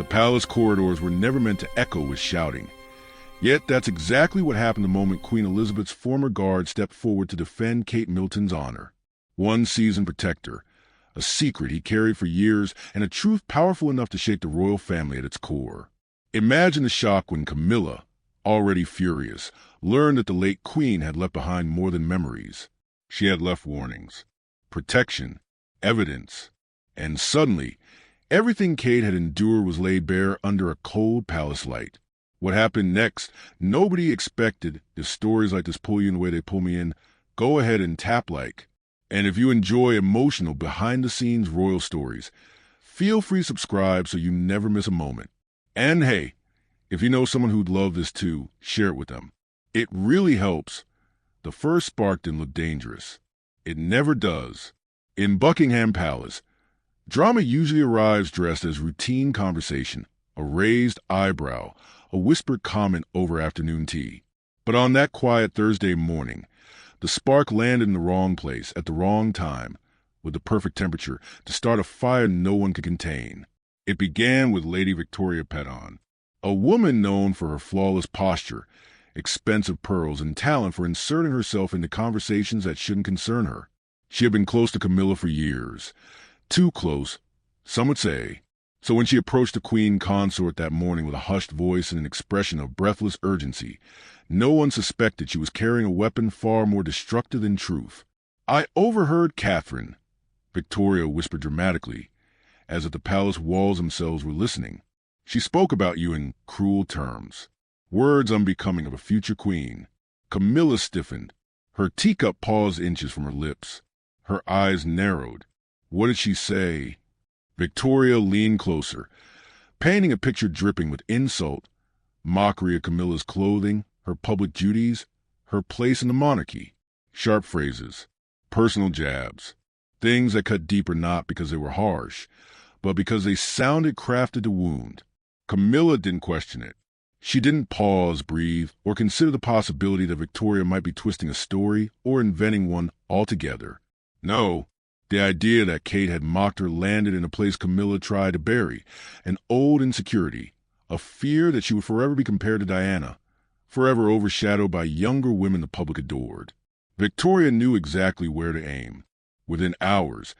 The palace corridors were never meant to echo with shouting. Yet that's exactly what happened the moment Queen Elizabeth's former guard stepped forward to defend Kate Middleton's honor. One seasoned protector, a secret he carried for years, and a truth powerful enough to shake the royal family at its core. Imagine the shock when Camilla, already furious, learned that the late queen had left behind more than memories. She had left warnings, protection, evidence, and suddenly, everything Kate had endured was laid bare under a cold palace light. What happened next, nobody expected. If stories like this pull you in the way they pull me in, go ahead and tap like. And if you enjoy emotional, behind-the-scenes royal stories, feel free to subscribe so you never miss a moment. And hey, if you know someone who'd love this too, share it with them. It really helps. The first spark didn't look dangerous. It never does. In Buckingham Palace, drama usually arrives dressed as routine conversation, a raised eyebrow, a whispered comment over afternoon tea. But on that quiet Thursday morning, the spark landed in the wrong place at the wrong time, with the perfect temperature to start a fire no one could contain. It began with Lady Victoria Pettone, a woman known for her flawless posture, expensive pearls, and talent for inserting herself into conversations that shouldn't concern her. She had been close to Camilla for years. Too close, some would say. So when she approached the queen consort that morning with a hushed voice and an expression of breathless urgency, no one suspected she was carrying a weapon far more destructive than truth. "I overheard Catherine," Victoria whispered dramatically, as if the palace walls themselves were listening. "She spoke about you in cruel terms, words unbecoming of a future queen." Camilla stiffened. Her teacup paused inches from her lips. Her eyes narrowed. What did she say? Victoria leaned closer, painting a picture dripping with insult, mockery of Camilla's clothing, her public duties, her place in the monarchy. Sharp phrases, personal jabs, things that cut deeper not because they were harsh, but because they sounded crafted to wound. Camilla didn't question it. She didn't pause, breathe, or consider the possibility that Victoria might be twisting a story or inventing one altogether. No. The idea that Kate had mocked her landed in a place Camilla tried to bury, an old insecurity, a fear that she would forever be compared to Diana, forever overshadowed by younger women the public adored. Victoria knew exactly where to aim. Within hours,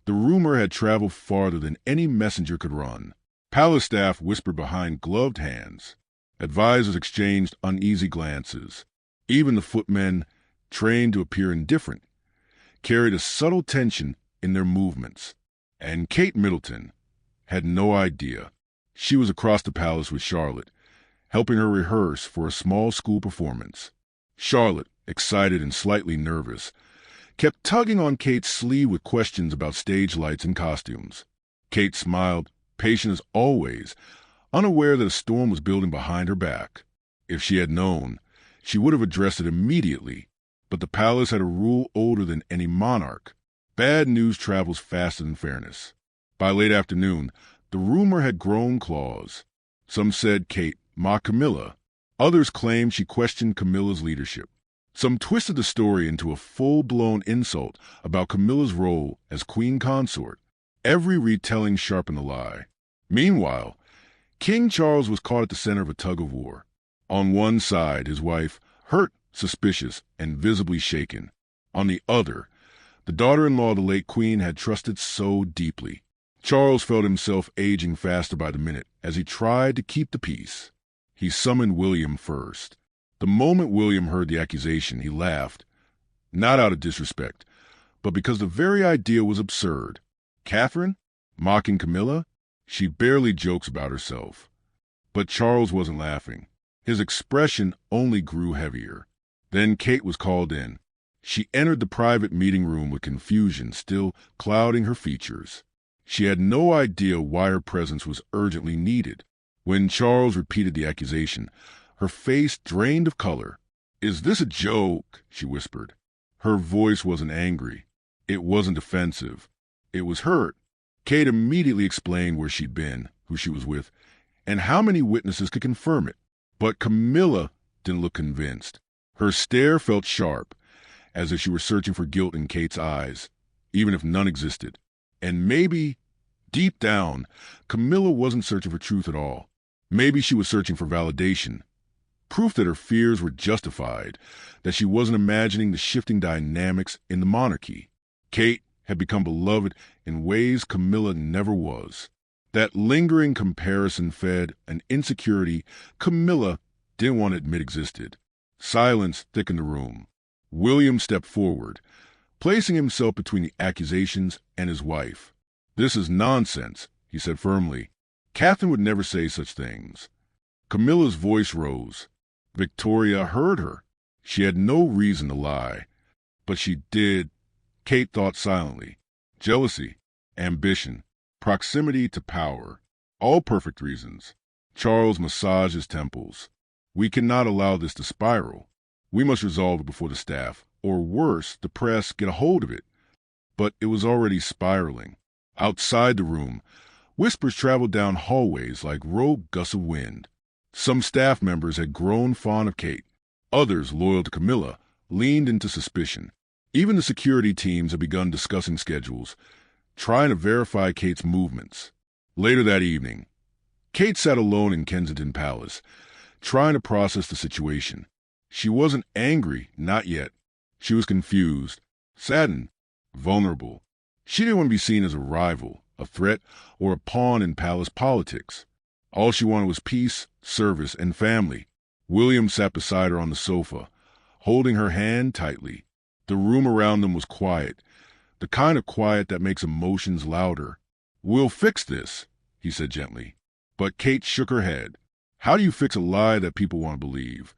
the rumor had traveled farther than any messenger could run. Palace staff whispered behind gloved hands. Advisors exchanged uneasy glances. Even the footmen, trained to appear indifferent, carried a subtle tension in their movements. And Kate Middleton had no idea. She was across the palace with Charlotte, helping her rehearse for a small school performance. Charlotte, excited and slightly nervous, kept tugging on Kate's sleeve with questions about stage lights and costumes. Kate smiled, patient as always, unaware that a storm was building behind her back. If she had known, she would have addressed it immediately. But the palace had a rule older than any monarch. Bad news travels faster than fairness. By late afternoon, the rumor had grown claws. Some said Kate mocked Camilla. Others claimed she questioned Camilla's leadership. Some twisted the story into a full-blown insult about Camilla's role as queen consort. Every retelling sharpened the lie. Meanwhile, King Charles was caught at the center of a tug-of-war. On one side, his wife, hurt, suspicious, and visibly shaken. On the other, the daughter-in-law of the late queen had trusted so deeply. Charles felt himself aging faster by the minute as he tried to keep the peace. He summoned William first. The moment William heard the accusation, he laughed, not out of disrespect, but because the very idea was absurd. Catherine? Mocking Camilla? She barely jokes about herself. But Charles wasn't laughing. His expression only grew heavier. Then Kate was called in. She entered the private meeting room with confusion still clouding her features. She had no idea why her presence was urgently needed. When Charles repeated the accusation, her face drained of color. "Is this a joke?" she whispered. Her voice wasn't angry. It wasn't defensive. It was hurt. Kate immediately explained where she'd been, who she was with, and how many witnesses could confirm it. But Camilla didn't look convinced. Her stare felt sharp, as if she were searching for guilt in Kate's eyes, even if none existed. And maybe Deep down, Camilla wasn't searching for truth at all. Maybe she was searching for validation, proof that her fears were justified, that she wasn't imagining the shifting dynamics in the monarchy. Kate had become beloved in ways Camilla never was. That lingering comparison fed an insecurity Camilla didn't want to admit existed. Silence thickened the room. William stepped forward, placing himself between the accusations and his wife. "This is nonsense," he said firmly. "Catherine would never say such things." Camilla's voice rose. Victoria heard her. She had no reason to lie. But she did. Kate thought silently. Jealousy, ambition, proximity to power. All perfect reasons. Charles massaged his temples. "We cannot allow this to spiral. We must resolve it before the staff, or worse, the press, get a hold of it." But it was already spiraling. Outside the room, whispers traveled down hallways like rogue gusts of wind. Some staff members had grown fond of Kate. Others, loyal to Camilla, leaned into suspicion. Even the security teams had begun discussing schedules, trying to verify Kate's movements. Later that evening, Kate sat alone in Kensington Palace, trying to process the situation. She wasn't angry, not yet. She was confused, saddened, vulnerable. She didn't want to be seen as a rival, a threat, or a pawn in palace politics. All she wanted was peace, service, and family. William sat beside her on the sofa, holding her hand tightly. The room around them was quiet, the kind of quiet that makes emotions louder. "We'll fix this," he said gently. But Kate shook her head. How do you fix a lie that people want to believe?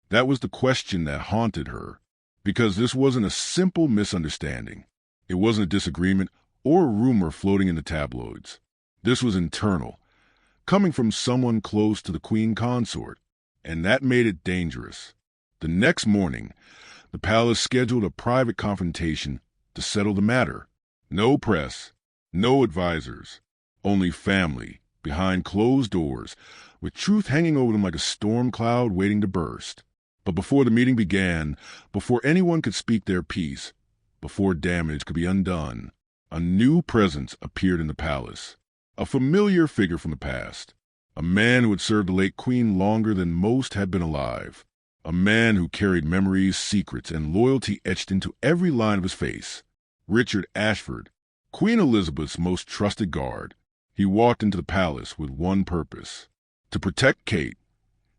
That was the question that haunted her, because this wasn't a simple misunderstanding. It wasn't a disagreement or a rumor floating in the tabloids. This was internal, coming from someone close to the Queen Consort, and that made it dangerous. The next morning, the palace scheduled a private confrontation to settle the matter. No press, no advisors, only family, behind closed doors, with truth hanging over them like a storm cloud waiting to burst. But before the meeting began, before anyone could speak their piece, before damage could be undone, a new presence appeared in the palace. A familiar figure from the past. A man who had served the late queen longer than most had been alive. A man who carried memories, secrets, and loyalty etched into every line of his face. Richard Ashford, Queen Elizabeth's most trusted guard. He walked into the palace with one purpose: to protect Kate,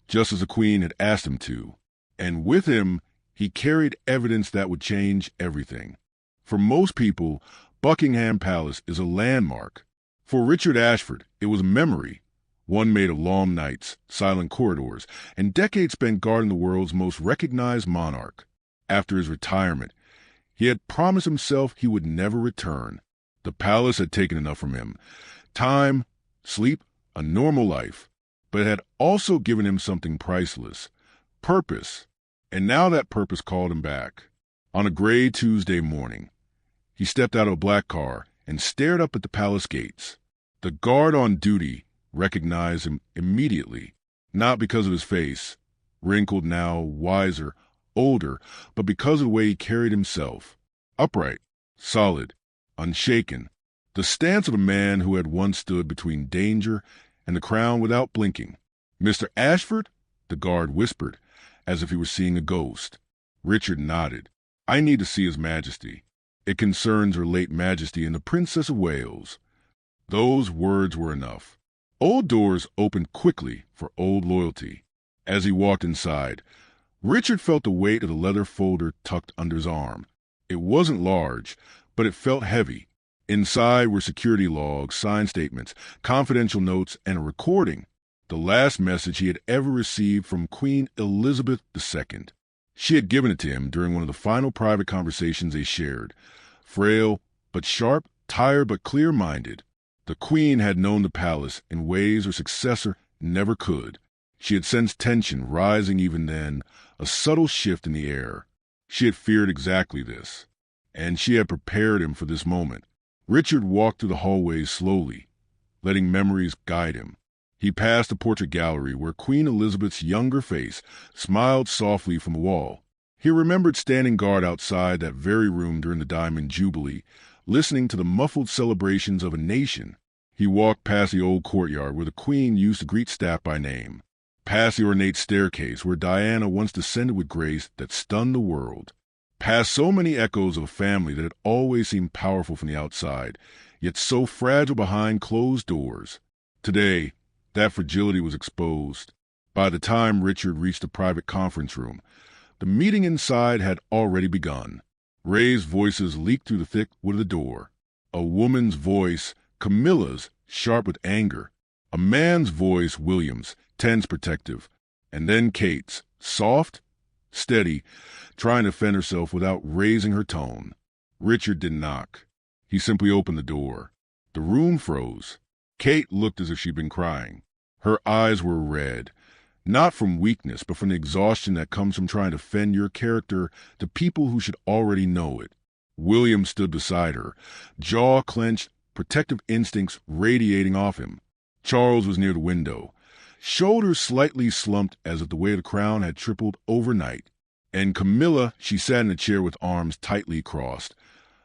just as the queen had asked him to. And with him, he carried evidence that would change everything. For most people, Buckingham Palace is a landmark. For Richard Ashford, it was a memory, one made of long nights, silent corridors, and decades spent guarding the world's most recognized monarch. After his retirement, he had promised himself he would never return. The palace had taken enough from him. Time, sleep, a normal life. But it had also given him something priceless: purpose. And now that purpose called him back. On a gray Tuesday morning, he stepped out of a black car and stared up at the palace gates. The guard on duty recognized him immediately, not because of his face, wrinkled now, wiser, older, but because of the way he carried himself. Upright, solid, unshaken. The stance of a man who had once stood between danger and the crown without blinking. "Mr. Ashford?" the guard whispered, as if he were seeing a ghost. Richard nodded. "I need to see His Majesty. It concerns Her late Majesty and the Princess of Wales." Those words were enough. Old doors opened quickly for old loyalty. As he walked inside, Richard felt the weight of the leather folder tucked under his arm. It wasn't large, but it felt heavy. Inside were security logs, signed statements, confidential notes, and a recording. The last message he had ever received from Queen Elizabeth II. She had given it to him during one of the final private conversations they shared. Frail but sharp, tired but clear-minded. The Queen had known the palace in ways her successor never could. She had sensed tension rising even then, a subtle shift in the air. She had feared exactly this, and she had prepared him for this moment. Richard walked through the hallways slowly, letting memories guide him. He passed the portrait gallery where Queen Elizabeth's younger face smiled softly from the wall. He remembered standing guard outside that very room during the Diamond Jubilee, listening to the muffled celebrations of a nation. He walked past the old courtyard where the Queen used to greet staff by name, past the ornate staircase where Diana once descended with grace that stunned the world, past so many echoes of a family that had always seemed powerful from the outside, yet so fragile behind closed doors. Today, that fragility was exposed. By the time Richard reached the private conference room, the meeting inside had already begun. Raised voices leaked through the thick wood of the door. A woman's voice, Camilla's, sharp with anger. A man's voice, William's, tense, protective. And then Kate's, soft, steady, trying to defend herself without raising her tone. Richard didn't knock. He simply opened the door. The room froze. Kate looked as if she'd been crying. Her eyes were red, not from weakness, but from the exhaustion that comes from trying to defend your character to people who should already know it. William stood beside her, jaw clenched, protective instincts radiating off him. Charles was near the window, shoulders slightly slumped as if the weight of the crown had tripled overnight. And Camilla, she sat in a chair with arms tightly crossed,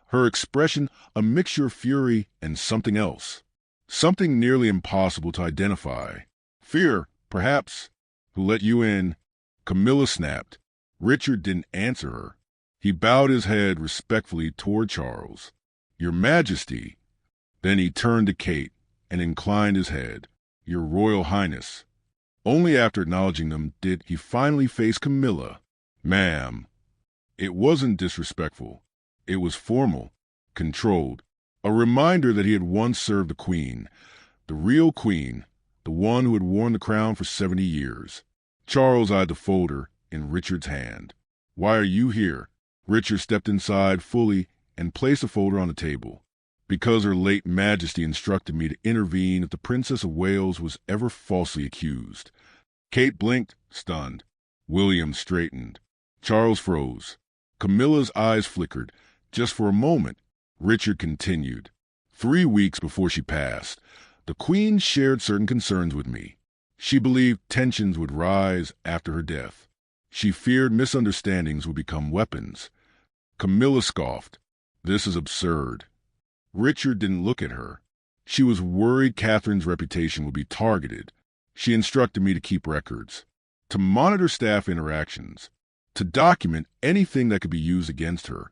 her expression a mixture of fury and something else. Something nearly impossible to identify. Fear, perhaps. Who let you in? Camilla snapped. Richard didn't answer her. He bowed his head respectfully toward Charles. Your Majesty. Then he turned to Kate and inclined his head. Your Royal Highness. Only after acknowledging them did he finally face Camilla. Ma'am. It wasn't disrespectful. It was formal, controlled. A reminder that he had once served the Queen, the real Queen, the one who had worn the crown for 70 years. Charles eyed the folder in Richard's hand. Why are you here? Richard stepped inside fully and placed the folder on the table. Because her late Majesty instructed me to intervene if the Princess of Wales was ever falsely accused. Kate blinked, stunned. William straightened. Charles froze. Camilla's eyes flickered. Just for a moment. Richard continued. 3 weeks before she passed, the Queen shared certain concerns with me. She believed tensions would rise after her death. She feared misunderstandings would become weapons. Camilla scoffed. This is absurd. Richard didn't look at her. She was worried Catherine's reputation would be targeted. She instructed me to keep records, to monitor staff interactions, to document anything that could be used against her.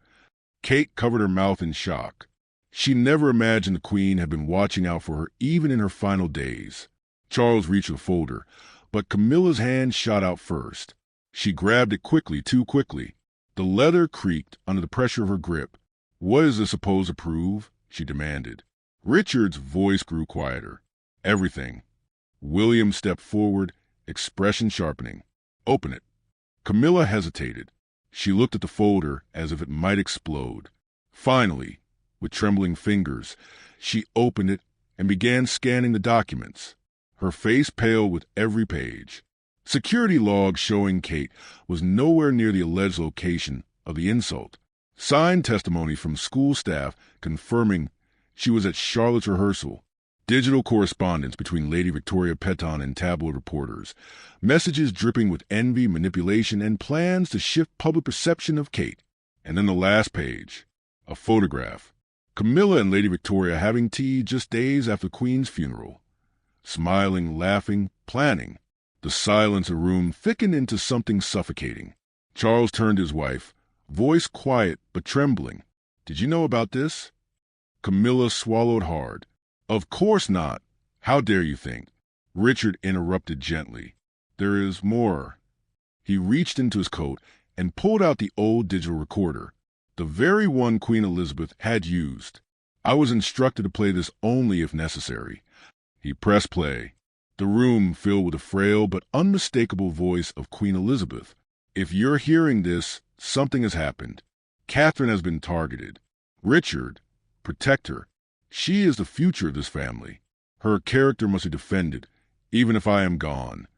Kate covered her mouth in shock. She never imagined the Queen had been watching out for her even in her final days. Charles reached for the folder, but Camilla's hand shot out first. She grabbed it quickly, too quickly. The leather creaked under the pressure of her grip. What is this supposed to prove? She demanded. Richard's voice grew quieter. Everything. William stepped forward, expression sharpening. Open it. Camilla hesitated. She looked at the folder as if it might explode. Finally, with trembling fingers, she opened it and began scanning the documents, her face pale with every page. Security log showing Kate was nowhere near the alleged location of the insult. Signed testimony from school staff confirming she was at Charlotte's rehearsal. Digital correspondence between Lady Victoria Petton and tabloid reporters. Messages dripping with envy, manipulation, and plans to shift public perception of Kate. And then the last page. A photograph. Camilla and Lady Victoria having tea just days after the Queen's funeral. Smiling, laughing, planning. The silence of the room thickened into something suffocating. Charles turned to his wife, voice quiet but trembling. Did you know about this? Camilla swallowed hard. Of course not. How dare you think? Richard interrupted gently. There is more. He reached into his coat and pulled out the old digital recorder, the very one Queen Elizabeth had used. I was instructed to play this only if necessary. He pressed play. The room filled with the frail but unmistakable voice of Queen Elizabeth. If you're hearing this, something has happened. Catherine has been targeted. Richard, protect her. She is the future of this family. Her character must be defended, even if I am gone.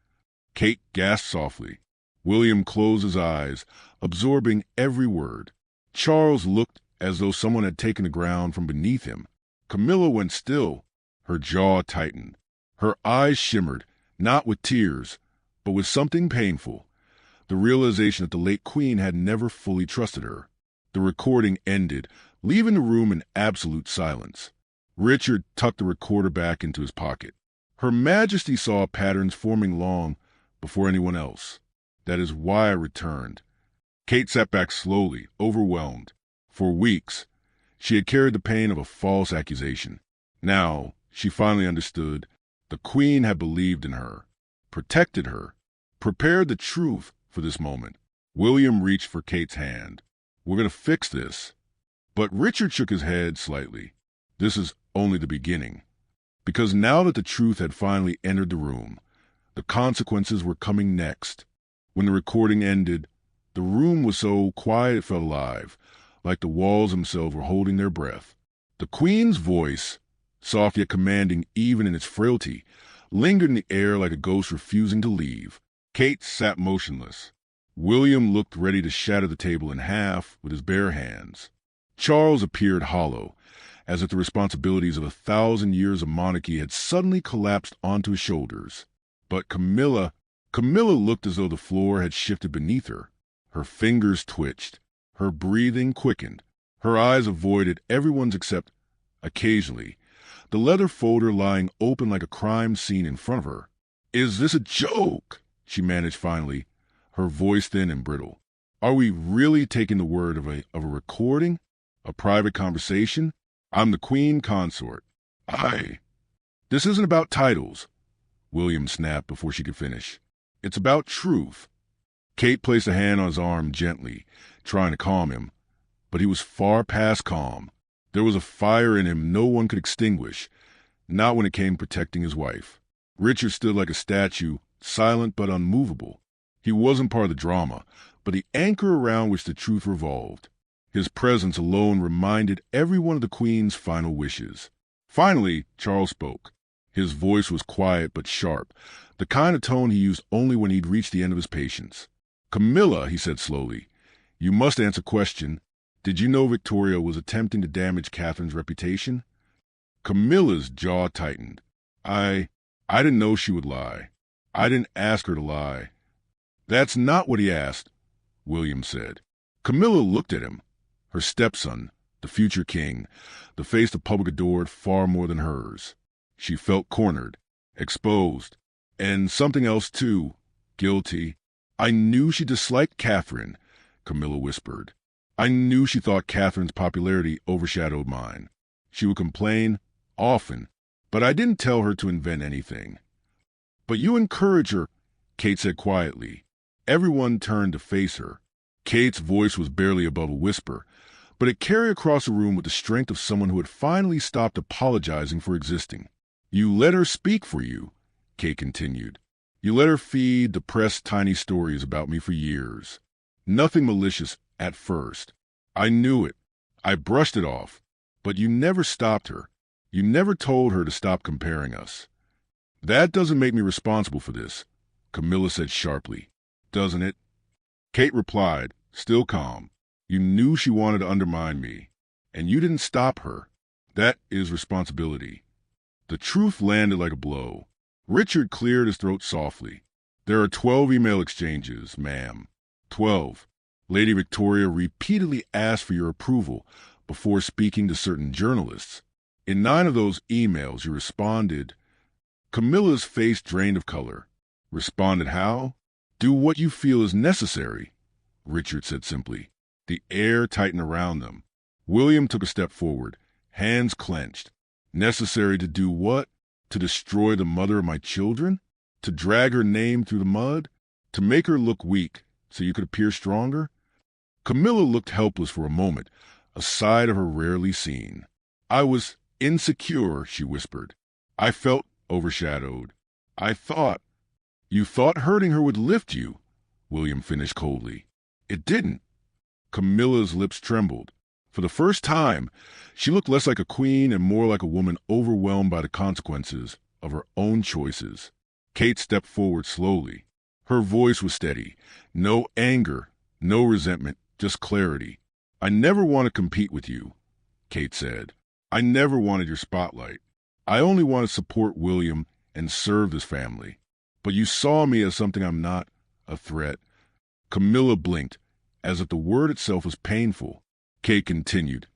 Kate gasped softly. William closed his eyes, absorbing every word. Charles looked as though someone had taken the ground from beneath him. Camilla went still. Her jaw tightened. Her eyes shimmered, not with tears, but with something painful. The realization that the late Queen had never fully trusted her. The recording ended, leaving the room in absolute silence. Richard tucked the recorder back into his pocket. Her Majesty saw patterns forming long before anyone else. That is why I returned. Kate sat back slowly, overwhelmed. For weeks, she had carried the pain of a false accusation. Now, she finally understood. The Queen had believed in her, protected her, prepared the truth for this moment. William reached for Kate's hand. We're going to fix this. But Richard shook his head slightly. This is only the beginning. Because now that the truth had finally entered the room, the consequences were coming next. When the recording ended, the room was so quiet it felt alive, like the walls themselves were holding their breath. The Queen's voice, soft yet commanding even in its frailty, lingered in the air like a ghost refusing to leave. Kate sat motionless. William looked ready to shatter the table in half with his bare hands. Charles appeared hollow, as if the responsibilities of 1,000 years of monarchy had suddenly collapsed onto his shoulders. But Camilla looked as though the floor had shifted beneath her. Her fingers twitched. Her breathing quickened. Her eyes avoided everyone's except, occasionally, the leather folder lying open like a crime scene in front of her. "Is this a joke?" she managed finally, her voice thin and brittle. "Are we really taking the word of a recording? A private conversation? I'm the Queen Consort. This isn't about titles," William snapped before she could finish. "It's about truth." Kate placed a hand on his arm gently, trying to calm him. But he was far past calm. There was a fire in him no one could extinguish, not when it came to protecting his wife. Richard stood like a statue, silent but unmovable. He wasn't part of the drama, but the anchor around which the truth revolved. His presence alone reminded everyone of the Queen's final wishes. Finally, Charles spoke. His voice was quiet but sharp, the kind of tone he used only when he'd reached the end of his patience. "Camilla," he said slowly, "you must answer a question. Did you know Victoria was attempting to damage Catherine's reputation?" Camilla's jaw tightened. I didn't know she would lie. I didn't ask her to lie." "That's not what he asked," William said. Camilla looked at him. Her stepson, the future king, the face the public adored far more than hers. She felt cornered, exposed, and something else too, guilty. "I knew she disliked Catherine," Camilla whispered. "I knew she thought Catherine's popularity overshadowed mine. She would complain, often, but I didn't tell her to invent anything." "But you encourage her," Kate said quietly. Everyone turned to face her. Kate's voice was barely above a whisper, but it carried across the room with the strength of someone who had finally stopped apologizing for existing. "You let her speak for you," Kate continued. "You let her feed the press tiny stories about me for years. Nothing malicious at first. I knew it. I brushed it off. But you never stopped her. You never told her to stop comparing us." "That doesn't make me responsible for this," Camilla said sharply. "Doesn't it?" Kate replied, still calm. "You knew she wanted to undermine me, and you didn't stop her. That is responsibility." The truth landed like a blow. Richard cleared his throat softly. "There are 12 email exchanges, ma'am. 12. Lady Victoria repeatedly asked for your approval before speaking to certain journalists. In 9 of those emails, you responded." Camilla's face drained of color. "Responded how?" "Do what you feel is necessary," Richard said simply. The air tightened around them. William took a step forward, hands clenched. "Necessary to do what? To destroy the mother of my children? To drag her name through the mud? To make her look weak so you could appear stronger?" Camilla looked helpless for a moment, a side of her rarely seen. "I was insecure," she whispered. "I felt overshadowed. I thought—" "You thought hurting her would lift you," William finished coldly. "It didn't." Camilla's lips trembled. For the first time, she looked less like a queen and more like a woman overwhelmed by the consequences of her own choices. Kate stepped forward slowly. Her voice was steady. No anger, no resentment, just clarity. "I never want to compete with you," Kate said. "I never wanted your spotlight. I only want to support William and serve this family. But you saw me as something I'm not, a threat." Camilla blinked, as if the word itself was painful. Kate continued.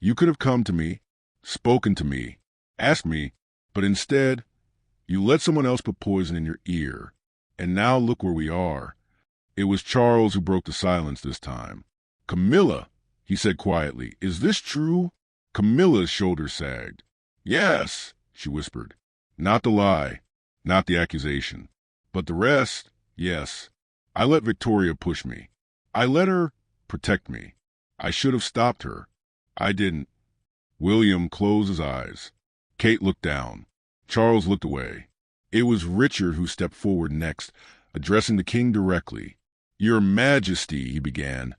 "You could have come to me. spoken to me, asked me, but instead, you let someone else put poison in your ear. And now look where we are. It was Charles who broke the silence this time. Camilla, he said quietly, is this true? Camilla's shoulders sagged. Yes, she whispered. Not the lie, not the accusation. But the rest, yes. I let Victoria push me. I let her protect me. I should have stopped her. I didn't. William closed his eyes. Kate looked down. Charles looked away. It was Richard who stepped forward next, addressing the king directly. Your Majesty, he began.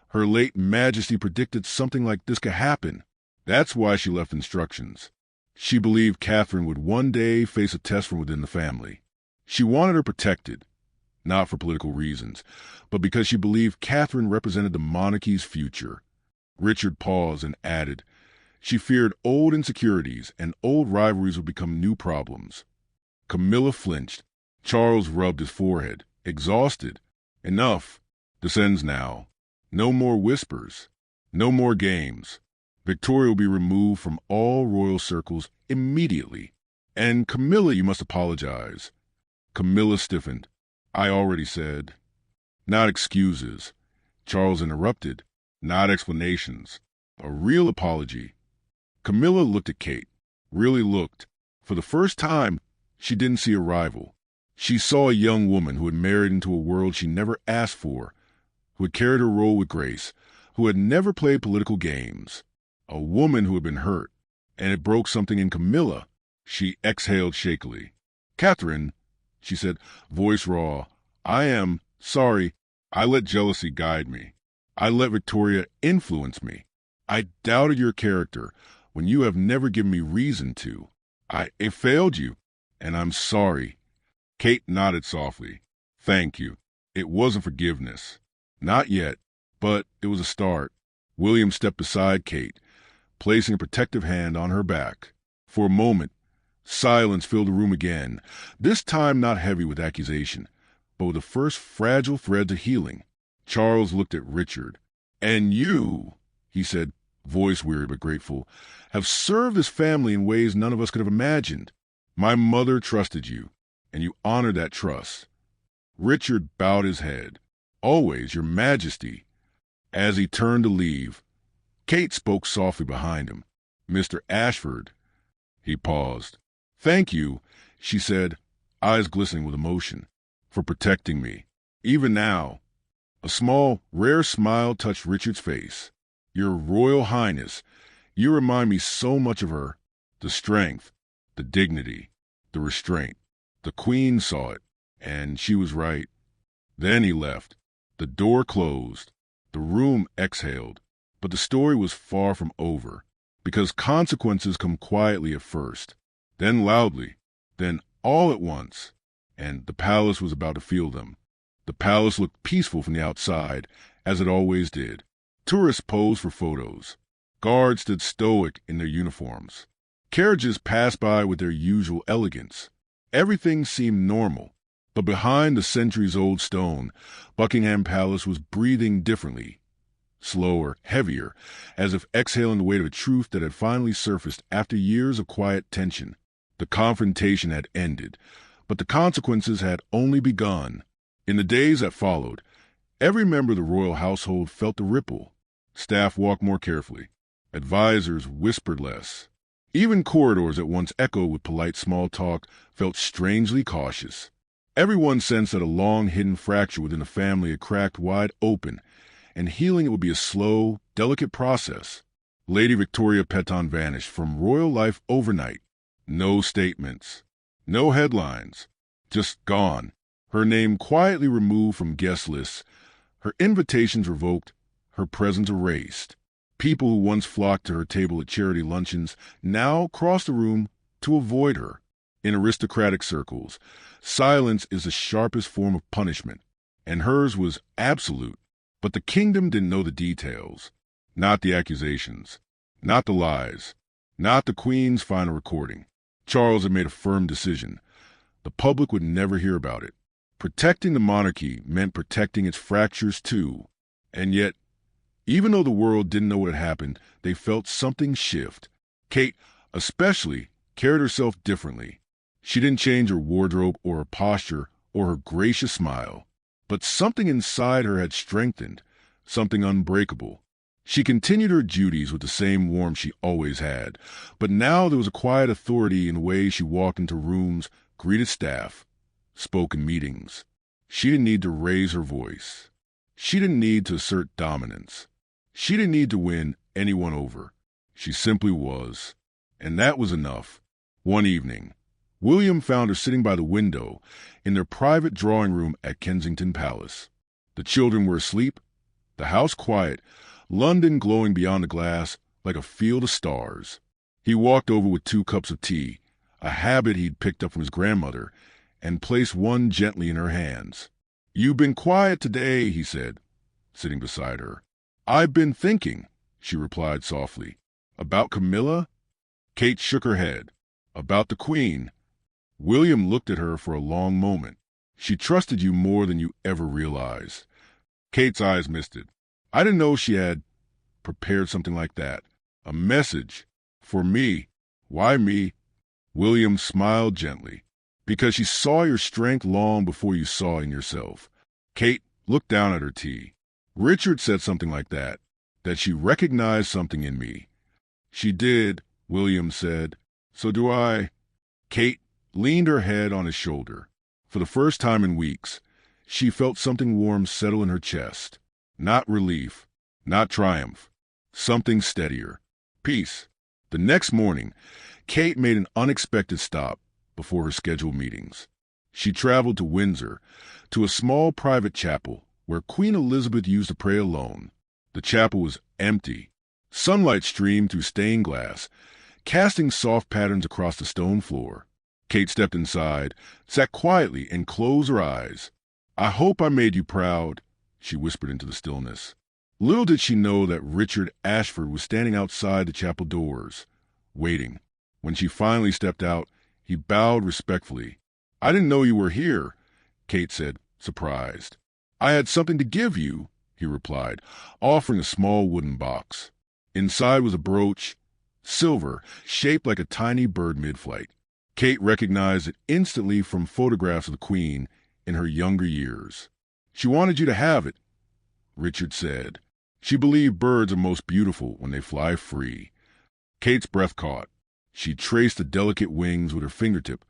Her late Majesty predicted something like this could happen. That's why she left instructions. She believed Catherine would one day face a test from within the family. She wanted her protected, not for political reasons, but because she believed Catherine represented the monarchy's future. Richard paused and added, she feared old insecurities and old rivalries would become new problems. Camilla flinched. Charles rubbed his forehead, exhausted. Enough. This ends now. No more whispers. No more games. Victoria will be removed from all royal circles immediately. And Camilla, you must apologize. Camilla stiffened. I already said. Not excuses. Charles interrupted. Not explanations. A real apology. Camilla looked at Kate. Really looked. For the first time, she didn't see a rival. She saw a young woman who had married into a world she never asked for, who had carried her role with grace, who had never played political games. A woman who had been hurt, and it broke something in Camilla. She exhaled shakily. Catherine, she said, voice raw, I am sorry. I let jealousy guide me. I let Victoria influence me. I doubted your character when you have never given me reason to. It failed you, and I'm sorry. Kate nodded softly. Thank you. It wasn't forgiveness. Not yet, but it was a start. William stepped beside Kate, placing a protective hand on her back. For a moment, silence filled the room again, this time not heavy with accusation, but with the first fragile threads of healing. Charles looked at Richard. And you, he said, voice weary but grateful, have served this family in ways none of us could have imagined. My mother trusted you, and you honored that trust. Richard bowed his head. Always, Your Majesty. As he turned to leave, Kate spoke softly behind him. Mr. Ashford. He paused. Thank you, she said, eyes glistening with emotion, for protecting me. Even now. A small, rare smile touched Richard's face. Your Royal Highness, you remind me so much of her. The strength, the dignity, the restraint. The Queen saw it, and she was right. Then he left. The door closed. The room exhaled. But the story was far from over, because consequences come quietly at first, then loudly, then all at once, and the palace was about to feel them. The palace looked peaceful from the outside, as it always did. Tourists posed for photos. Guards stood stoic in their uniforms. Carriages passed by with their usual elegance. Everything seemed normal, but behind the centuries-old stone, Buckingham Palace was breathing differently. Slower, heavier, as if exhaling the weight of a truth that had finally surfaced after years of quiet tension. The confrontation had ended, but the consequences had only begun. In the days that followed, every member of the royal household felt the ripple. Staff walked more carefully. Advisors whispered less. Even corridors that once echoed with polite small talk felt strangely cautious. Everyone sensed that a long-hidden fracture within the family had cracked wide open, and healing it would be a slow, delicate process. Lady Victoria Peton vanished from royal life overnight. No statements. No headlines. Just gone. Her name quietly removed from guest lists. Her invitations revoked. Her presence erased. People who once flocked to her table at charity luncheons now crossed the room to avoid her. In aristocratic circles, silence is the sharpest form of punishment, and hers was absolute. But the kingdom didn't know the details, not the accusations, not the lies, not the Queen's final recording. Charles had made a firm decision. The public would never hear about it. Protecting the monarchy meant protecting its fractures too. And yet, even though the world didn't know what had happened, they felt something shift. Kate, especially, carried herself differently. She didn't change her wardrobe or her posture or her gracious smile, but something inside her had strengthened, something unbreakable. She continued her duties with the same warmth she always had, but now there was a quiet authority in the way she walked into rooms, greeted staff, spoke in meetings. She didn't need to raise her voice. She didn't need to assert dominance. She didn't need to win anyone over. She simply was. And that was enough. One evening, William found her sitting by the window in their private drawing room at Kensington Palace. The children were asleep, the house quiet, London glowing beyond the glass like a field of stars. He walked over with 2 cups of tea, a habit he'd picked up from his grandmother, and placed one gently in her hands. "You've been quiet today," he said, sitting beside her. "I've been thinking," she replied softly. "About Camilla?" Kate shook her head. "About the Queen." William looked at her for a long moment. "She trusted you more than you ever realized." Kate's eyes misted. "I didn't know she had prepared something like that. A message. For me. Why me?" William smiled gently. "Because she saw your strength long before you saw in yourself." Kate looked down at her tea. "Richard said something like that she recognized something in me." "She did," William said. "So do I." Kate leaned her head on his shoulder. For the first time in weeks, she felt something warm settle in her chest. Not relief, not triumph. Something steadier. Peace. The next morning, Kate made an unexpected stop before her scheduled meetings. She traveled to Windsor, to a small private chapel where Queen Elizabeth used to pray alone. The chapel was empty. Sunlight streamed through stained glass, casting soft patterns across the stone floor. Kate stepped inside, sat quietly, and closed her eyes. "I hope I made you proud," she whispered into the stillness. Little did she know that Richard Ashford was standing outside the chapel doors, waiting. When she finally stepped out, he bowed respectfully. "I didn't know you were here," Kate said, surprised. "I had something to give you," he replied, offering a small wooden box. Inside was a brooch, silver, shaped like a tiny bird mid-flight. Kate recognized it instantly from photographs of the Queen in her younger years. "She wanted you to have it," Richard said. "She believed birds are most beautiful when they fly free." Kate's breath caught. She traced the delicate wings with her fingertip,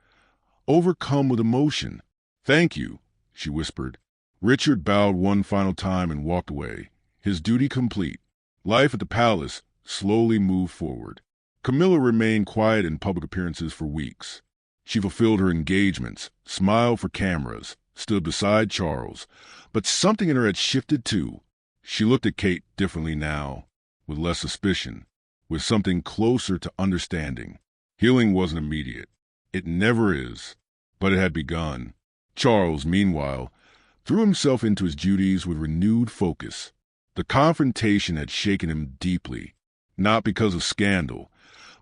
overcome with emotion. "Thank you," she whispered. Richard bowed one final time and walked away, his duty complete. Life at the palace slowly moved forward. Camilla remained quiet in public appearances for weeks. She fulfilled her engagements, smiled for cameras, stood beside Charles, but something in her had shifted too. She looked at Kate differently now, with less suspicion, with something closer to understanding. Healing wasn't immediate. It never is, but it had begun. Charles, meanwhile, threw himself into his duties with renewed focus. The confrontation had shaken him deeply, not because of scandal,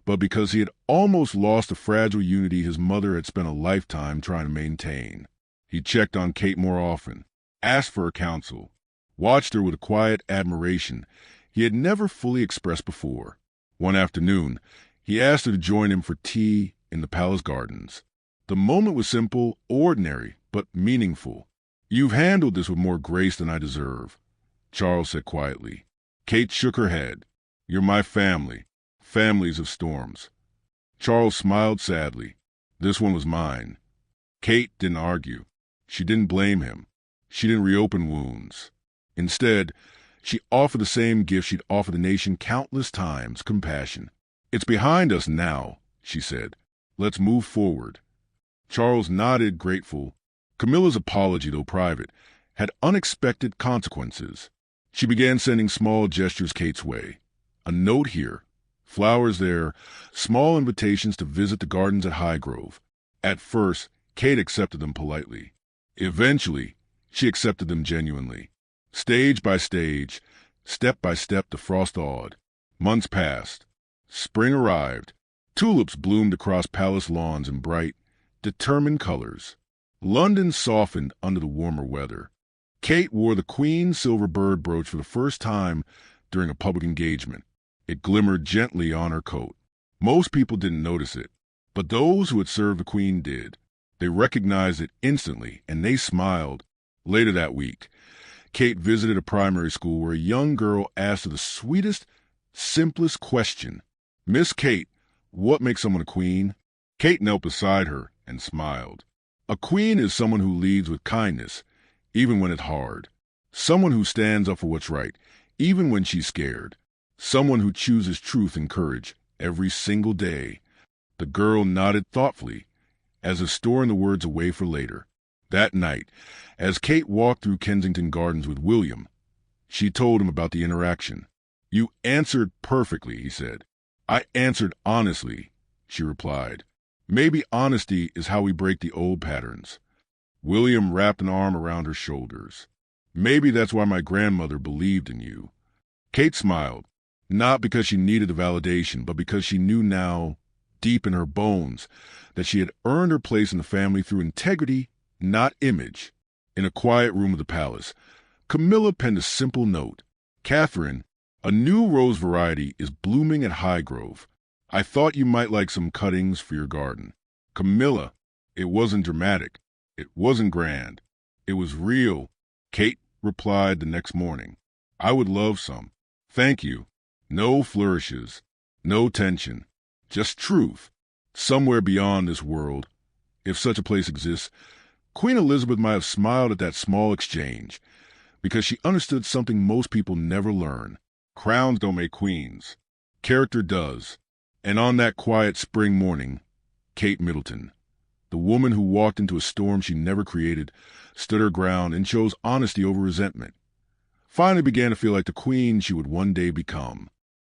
but because he had almost lost the fragile unity his mother had spent a lifetime trying to maintain. He checked on Kate more often, asked for her counsel, watched her with a quiet admiration he had never fully expressed before. One afternoon, he asked her to join him for tea in the palace gardens. The moment was simple, ordinary, but meaningful. "You've handled this with more grace than I deserve," Charles said quietly. Kate shook her head. "You're my family. Families of storms." Charles smiled sadly. "This one was mine." Kate didn't argue. She didn't blame him. She didn't reopen wounds. Instead, she offered the same gift she'd offered the nation countless times, compassion. "It's behind us now," she said. "Let's move forward." Charles nodded, grateful. Camilla's apology, though private, had unexpected consequences. She began sending small gestures Kate's way. A note here, flowers there, small invitations to visit the gardens at Highgrove. At first, Kate accepted them politely. Eventually, she accepted them genuinely. Stage by stage, step by step, the frost thawed. Months passed. Spring arrived. Tulips bloomed across palace lawns in bright, determined colors. London softened under the warmer weather. Kate wore the Queen's silver bird brooch for the first time during a public engagement. It glimmered gently on her coat. Most people didn't notice it, but those who had served the Queen did. They recognized it instantly, and they smiled. Later that week, Kate visited a primary school where a young girl asked her the sweetest, simplest question. "Miss Kate, what makes someone a queen?" Kate knelt beside her and smiled. A queen is someone who leads with kindness, even when it's hard. Someone who stands up for what's right, even when she's scared. Someone who chooses truth and courage every single day. The girl nodded thoughtfully, as if storing the words away for later. That night, as Kate walked through Kensington Gardens with William, she told him about the interaction. "You answered perfectly," he said. "I answered honestly," she replied. "Maybe honesty is how we break the old patterns." William wrapped an arm around her shoulders. "Maybe that's why my grandmother believed in you." Kate smiled, not because she needed the validation, but because she knew now, deep in her bones, that she had earned her place in the family through integrity, not image. In a quiet room of the palace, Camilla penned a simple note. "Catherine, a new rose variety is blooming at Highgrove. I thought you might like some cuttings for your garden." Camilla, it wasn't dramatic. It wasn't grand. It was real. Kate replied the next morning. "I would love some. Thank you." No flourishes, no tension, just truth. Somewhere beyond this world, if such a place exists, Queen Elizabeth might have smiled at that small exchange, because she understood something most people never learn. Crowns don't make queens. Character does. And on that quiet spring morning, Kate Middleton, the woman who walked into a storm she never created, stood her ground and chose honesty over resentment, finally began to feel like the queen she would one day become.